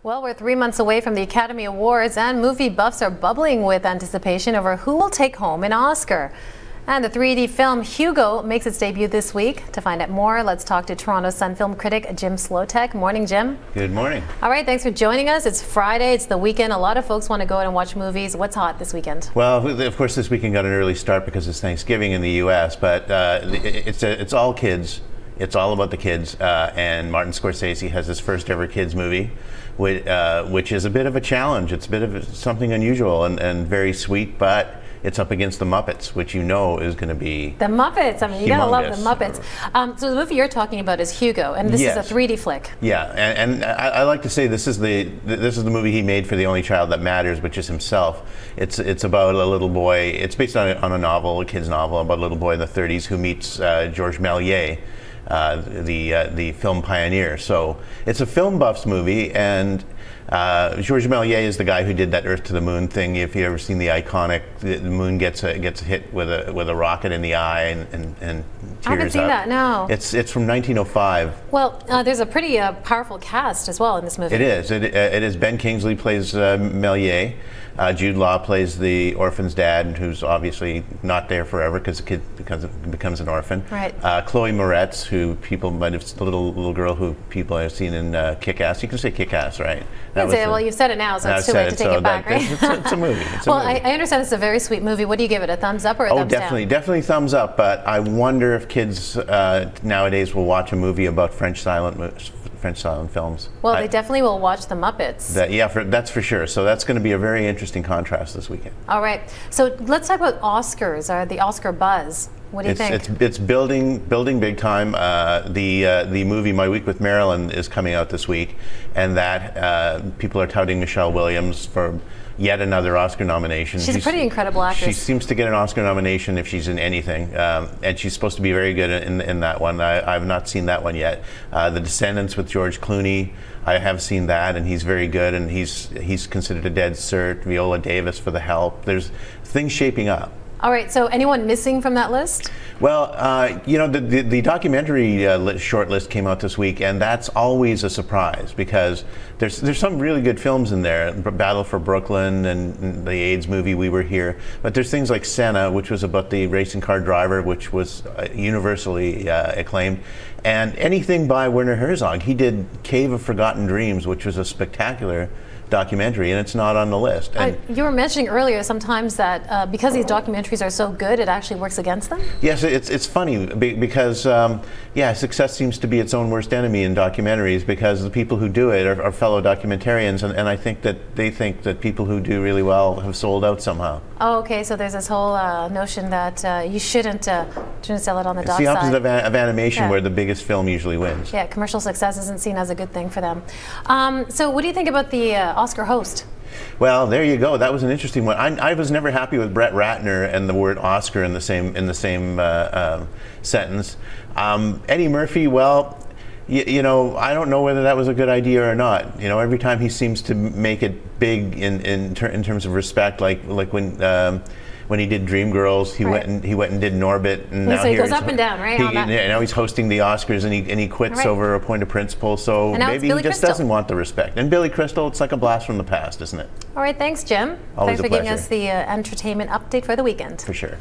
Well, we're 3 months away from the Academy Awards, and movie buffs are bubbling with anticipation over who will take home an Oscar. And the 3D film Hugo makes its debut this week. To find out more, let's talk to Toronto Sun film critic Jim Slotek. Morning, Jim. Good morning. All right, thanks for joining us. It's Friday, it's the weekend. A lot of folks want to go out and watch movies. What's hot this weekend? Well, of course, this weekend got an early start because it's Thanksgiving in the U.S., but it's all kids. It's all about the kids, and Martin Scorsese has his first ever kids movie, which is a bit of a challenge. It's a bit of something unusual and very sweet, but it's up against the Muppets, which you know is going to be the Muppets. I mean, you gotta love the humongous. Muppets. So the movie you're talking about is Hugo, and this is a 3D flick. Yeah, and I like to say this is the movie he made for the only child that matters, which is himself. It's about a little boy. It's based on a novel, a kid's novel about a little boy in the 30s who meets Georges Méliès, the film pioneer. So it's a film buffs movie, and Georges Méliès is the guy who did that Earth to the Moon thing. If you've ever seen the iconic, the moon gets hit with a rocket in the eye and tears up. I haven't seen that. No. It's from 1905. Well, there's a pretty powerful cast as well in this movie. It is. It is. Ben Kingsley plays Méliès. Jude Law plays the orphan's dad, who's obviously not there forever because the kid becomes an orphan. Right. Chloe Moretz, who people might have, the little girl who people have seen in Kick-Ass. You can say Kick-Ass, right? Well, you've said it now, so it's too late to take it back, right? It's a movie. Well, I understand it's a very sweet movie. What do you give it, a thumbs up or a thumbs down? Definitely thumbs up, but I wonder if kids nowadays will watch a movie about French silent films. Well, they definitely will watch the Muppets. That's for sure. So that's going to be a very interesting contrast this weekend. All right. So let's talk about Oscars, or the Oscar buzz. What do you think? It's building big time. The movie My Week with Marilyn is coming out this week, and that people are touting Michelle Williams for yet another Oscar nomination. She's a pretty incredible actress. She seems to get an Oscar nomination if she's in anything, and she's supposed to be very good in that one. I've not seen that one yet. The Descendants with George Clooney, I have seen that, and he's very good, and he's considered a dead cert. Viola Davis for The Help. There's things shaping up. All right, so anyone missing from that list? Well, you know, the documentary short list came out this week, and that's always a surprise because there's some really good films in there. Battle for Brooklyn and the AIDS movie We Were Here, but there's things like Senna, which was about the racing car driver, which was universally acclaimed, and anything by Werner Herzog. He did Cave of Forgotten Dreams, which was a spectacular documentary, and it's not on the list. And you were mentioning earlier sometimes that because these documentaries are so good, it actually works against them? Yes, it's funny because success seems to be its own worst enemy in documentaries, because the people who do it are fellow documentarians, and I think that they think that people who do really well have sold out somehow. Oh, okay, so there's this whole notion that you shouldn't sell it on the doc side. It's the opposite of animation, where the biggest film usually wins. Yeah, commercial success isn't seen as a good thing for them. So what do you think about the Oscar host? Well, there you go. That was an interesting one. I was never happy with Brett Ratner and the word Oscar in the same sentence. Eddie Murphy, well, you know, I don't know whether that was a good idea or not. You know, every time he seems to make it big in terms of respect, like when he did Dreamgirls, he went and did Norbit, and now he goes up and down, right? Now he's hosting the Oscars, and he quits over a point of principle. So maybe he just doesn't want the respect. And Billy Crystal, it's like a blast from the past, isn't it? All right, thanks, Jim. Always thanks for giving us the entertainment update for the weekend. For sure.